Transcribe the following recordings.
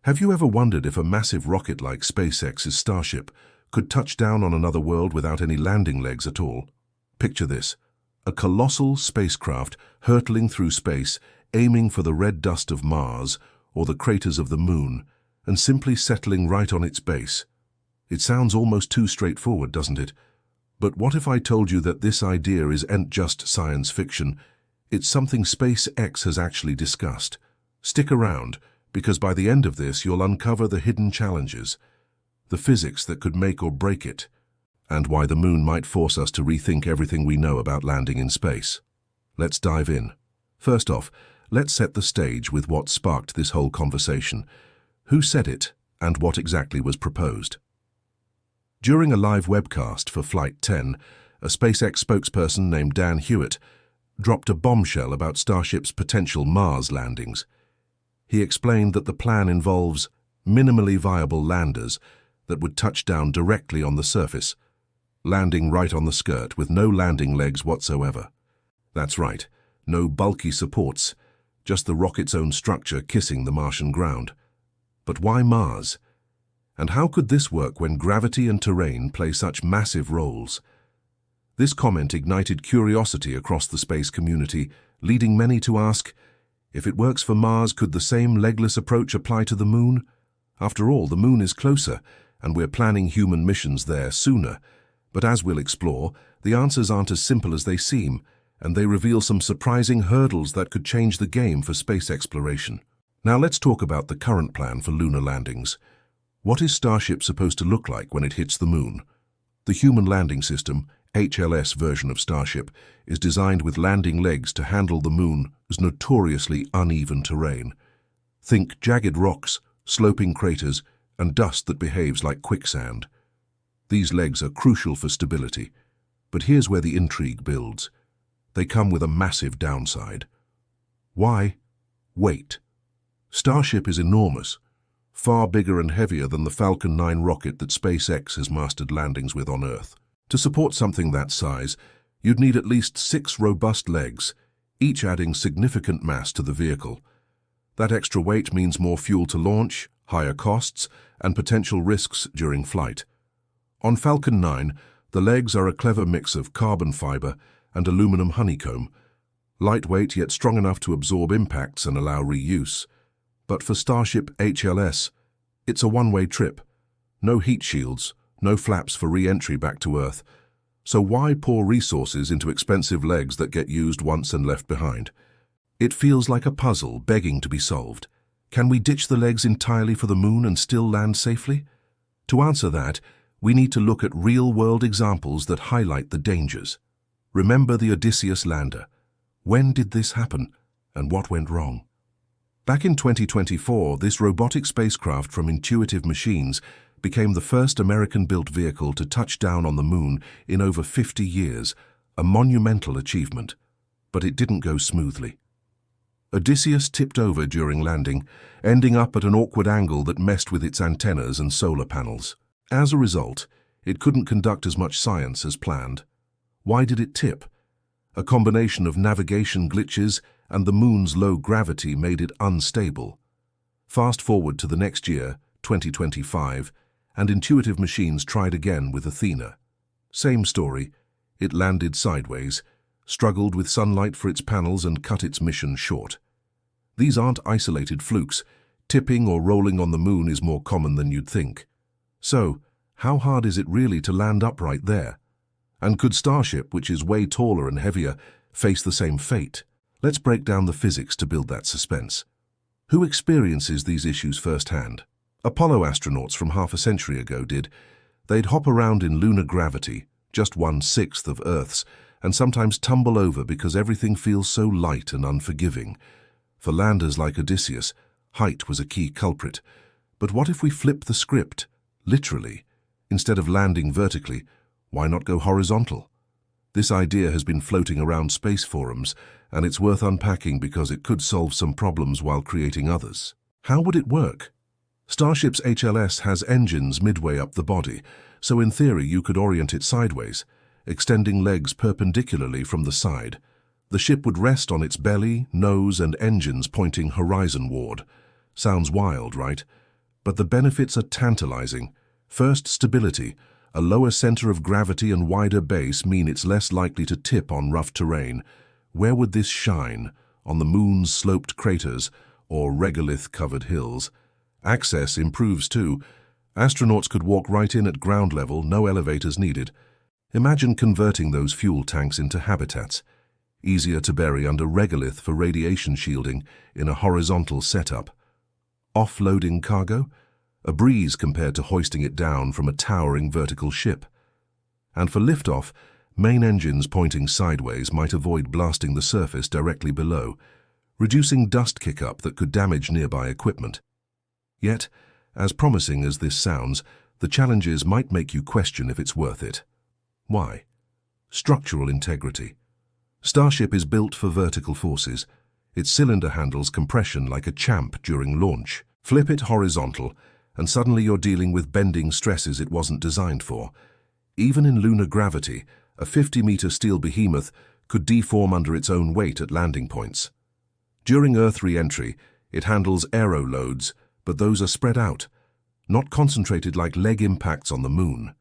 Have you ever wondered if a massive rocket like SpaceX's Starship could touch down on another world without any landing legs at all? Picture this: a colossal spacecraft hurtling through space, aiming for the red dust of Mars or the craters of the Moon, and simply settling right on its base. It sounds almost too straightforward, doesn't it? But what if I told you that this idea isn't just science fiction? It's something SpaceX has actually discussed. Stick around, because by the end of this you'll uncover the hidden challenges, the physics that could make or break it, and why the Moon might force us to rethink everything we know about landing in space. Let's dive in. First off, let's set the stage with what sparked this whole conversation. Who said it, and what exactly was proposed? During a live webcast for Flight 10, a SpaceX spokesperson named Dan Hewitt dropped a bombshell about Starship's potential Mars landings. He explained that the plan involves minimally viable landers that would touch down directly on the surface, landing right on the skirt with no landing legs whatsoever. That's right, no bulky supports, just the rocket's own structure kissing the Martian ground. But why Mars? And how could this work when gravity and terrain play such massive roles? This comment ignited curiosity across the space community, leading many to ask, if it works for Mars, could the same legless approach apply to the Moon? After all, the Moon is closer, and we're planning human missions there sooner. But as we'll explore, the answers aren't as simple as they seem, and they reveal some surprising hurdles that could change the game for space exploration. Now let's talk about the current plan for lunar landings. What is Starship supposed to look like when it hits the Moon? The Human Landing System, HLS version of Starship, is designed with landing legs to handle the Moon's notoriously uneven terrain. Think jagged rocks, sloping craters, and dust that behaves like quicksand. These legs are crucial for stability, but here's where the intrigue builds. They come with a massive downside. Why? Weight. Starship is enormous, far bigger and heavier than the Falcon 9 rocket that SpaceX has mastered landings with on Earth. To support something that size, you'd need at least 6 robust legs, each adding significant mass to the vehicle. That extra weight means more fuel to launch, higher costs, and potential risks during flight. On Falcon 9, the legs are a clever mix of carbon fiber and aluminum honeycomb, lightweight yet strong enough to absorb impacts and allow reuse. But for Starship HLS, it's a one-way trip. No heat shields, no flaps for re-entry back to Earth. So why pour resources into expensive legs that get used once and left behind? It feels like a puzzle begging to be solved. Can we ditch the legs entirely for the Moon and still land safely? To answer that, we need to look at real-world examples that highlight the dangers. Remember the Odysseus lander. When did this happen, and what went wrong? Back in 2024, this robotic spacecraft from Intuitive Machines became the first American-built vehicle to touch down on the Moon in over 50 years, a monumental achievement. But it didn't go smoothly. Odysseus tipped over during landing, ending up at an awkward angle that messed with its antennas and solar panels. As a result, it couldn't conduct as much science as planned. Why did it tip? A combination of navigation glitches and the Moon's low gravity made it unstable. Fast forward to the next year, 2025, and Intuitive Machines tried again with Athena. Same story. It landed sideways, struggled with sunlight for its panels, and cut its mission short. These aren't isolated flukes. Tipping or rolling on the Moon is more common than you'd think. So, how hard is it really to land upright there? And could Starship, which is way taller and heavier, face the same fate? Let's break down the physics to build that suspense. Who experiences these issues firsthand? Apollo astronauts from half a century ago did. They'd hop around in lunar gravity, just 1/6 of Earth's, and sometimes tumble over because everything feels so light and unforgiving. For landers like Odysseus, height was a key culprit. But what if we flip the script, literally? Instead of landing vertically, why not go horizontal? This idea has been floating around space forums, and it's worth unpacking because it could solve some problems while creating others. How would it work? Starship's HLS has engines midway up the body, so in theory you could orient it sideways, extending legs perpendicularly from the side. The ship would rest on its belly, nose, and engines pointing horizonward. Sounds wild, right? But the benefits are tantalizing. First, stability. A lower center of gravity and wider base mean it's less likely to tip on rough terrain. Where would this shine? On the moon's sloped craters or regolith-covered hills? Access improves too. Astronauts could walk right in at ground level, no elevators needed. Imagine converting those fuel tanks into habitats. Easier to bury under regolith for radiation shielding in a horizontal setup. Offloading cargo? A breeze compared to hoisting it down from a towering vertical ship. And for liftoff, main engines pointing sideways might avoid blasting the surface directly below, reducing dust kick-up that could damage nearby equipment. Yet, as promising as this sounds, the challenges might make you question if it's worth it. Why? Structural integrity. Starship is built for vertical forces. Its cylinder handles compression like a champ during launch. Flip it horizontal, and suddenly you're dealing with bending stresses it wasn't designed for. Even in lunar gravity, a 50-meter steel behemoth could deform under its own weight at landing points. During Earth re-entry, it handles aero loads, but those are spread out, not concentrated like leg impacts on the moon.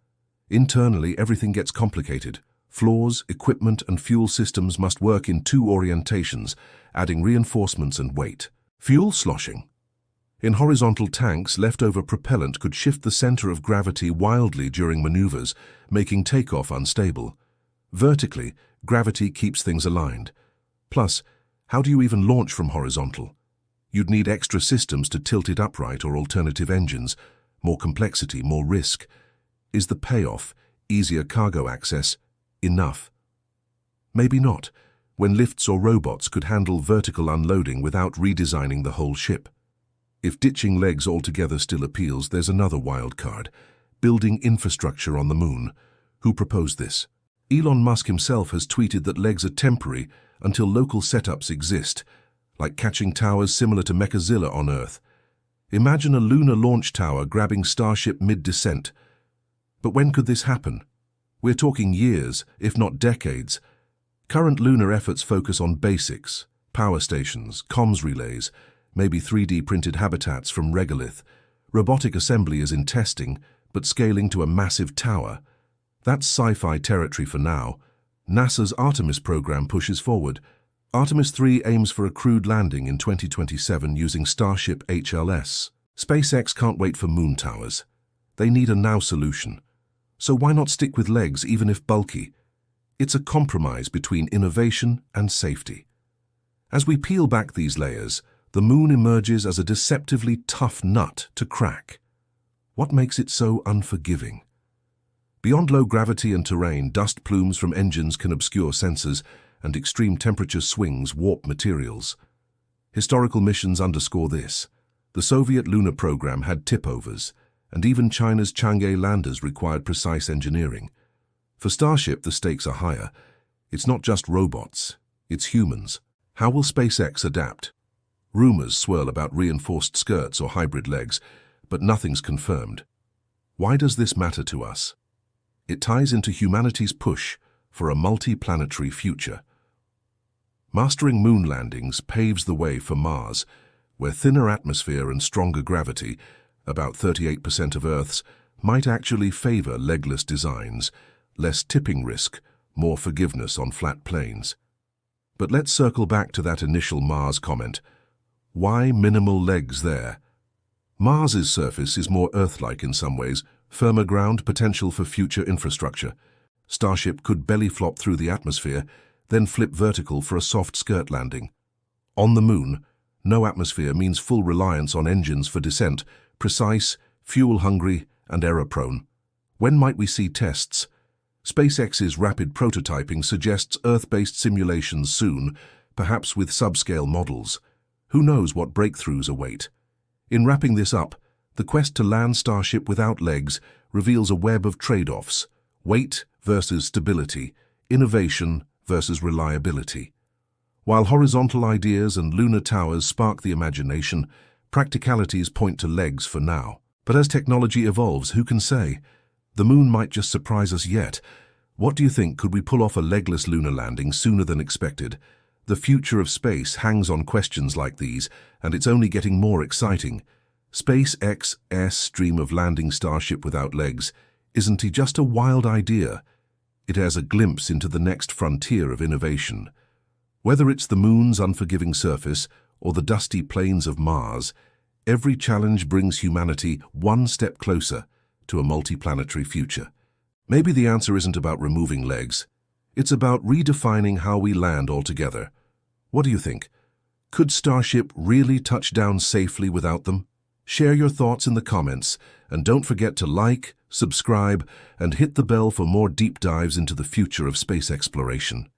Internally, everything gets complicated. Floors, equipment, and fuel systems must work in two orientations, adding reinforcements and weight. Fuel sloshing. In horizontal tanks, leftover propellant could shift the center of gravity wildly during maneuvers, making takeoff unstable. Vertically, gravity keeps things aligned. Plus, how do you even launch from horizontal? You'd need extra systems to tilt it upright or alternative engines. More complexity, more risk. Is the payoff, easier cargo access, enough? Maybe not, when lifts or robots could handle vertical unloading without redesigning the whole ship. If ditching legs altogether still appeals, there's another wild card: building infrastructure on the moon. Who proposed this? Elon Musk himself has tweeted that legs are temporary until local setups exist, like catching towers similar to Mechazilla on Earth. Imagine a lunar launch tower grabbing Starship mid-descent. But when could this happen? We're talking years, if not decades. Current lunar efforts focus on basics: power stations, comms relays, maybe 3D printed habitats from regolith. Robotic assembly is in testing, but scaling to a massive tower. That's sci-fi territory for now. NASA's Artemis program pushes forward. Artemis 3 aims for a crewed landing in 2027 using Starship HLS. SpaceX can't wait for moon towers. They need a now solution. So why not stick with legs even if bulky? It's a compromise between innovation and safety. As we peel back these layers, the moon emerges as a deceptively tough nut to crack. What makes it so unforgiving? Beyond low gravity and terrain, dust plumes from engines can obscure sensors, and extreme temperature swings warp materials. Historical missions underscore this. The Soviet lunar program had tip-overs, and even China's Chang'e landers required precise engineering. For Starship, the stakes are higher. It's not just robots, it's humans. How will SpaceX adapt? Rumors swirl about reinforced skirts or hybrid legs, but nothing's confirmed. Why does this matter to us? It ties into humanity's push for a multi-planetary future. Mastering moon landings paves the way for Mars, where thinner atmosphere and stronger gravity, about 38% of Earth's, might actually favor legless designs, less tipping risk, more forgiveness on flat plains. But let's circle back to that initial Mars comment. Why minimal legs there? Mars's surface is more Earth-like in some ways, firmer ground, potential for future infrastructure. Starship could belly flop through the atmosphere, then flip vertical for a soft skirt landing. On the moon, no atmosphere means full reliance on engines for descent, precise, fuel-hungry, and error-prone. When might we see tests? SpaceX's rapid prototyping suggests Earth-based simulations soon, perhaps with subscale models. Who knows what breakthroughs await? In wrapping this up, the quest to land Starship without legs reveals a web of trade-offs: weight versus stability, innovation versus reliability. While horizontal ideas and lunar towers spark the imagination, practicalities point to legs for now. But as technology evolves, who can say? The moon might just surprise us yet. What do you think? Could we pull off a legless lunar landing sooner than expected? The future of space hangs on questions like these, and it's only getting more exciting. SpaceX's dream of landing Starship without legs isn't just a wild idea. It has a glimpse into the next frontier of innovation. Whether it's the moon's unforgiving surface or the dusty plains of Mars, every challenge brings humanity one step closer to a multiplanetary future. Maybe the answer isn't about removing legs. It's about redefining how we land altogether. What do you think? Could Starship really touch down safely without them? Share your thoughts in the comments, and don't forget to like, subscribe, and hit the bell for more deep dives into the future of space exploration.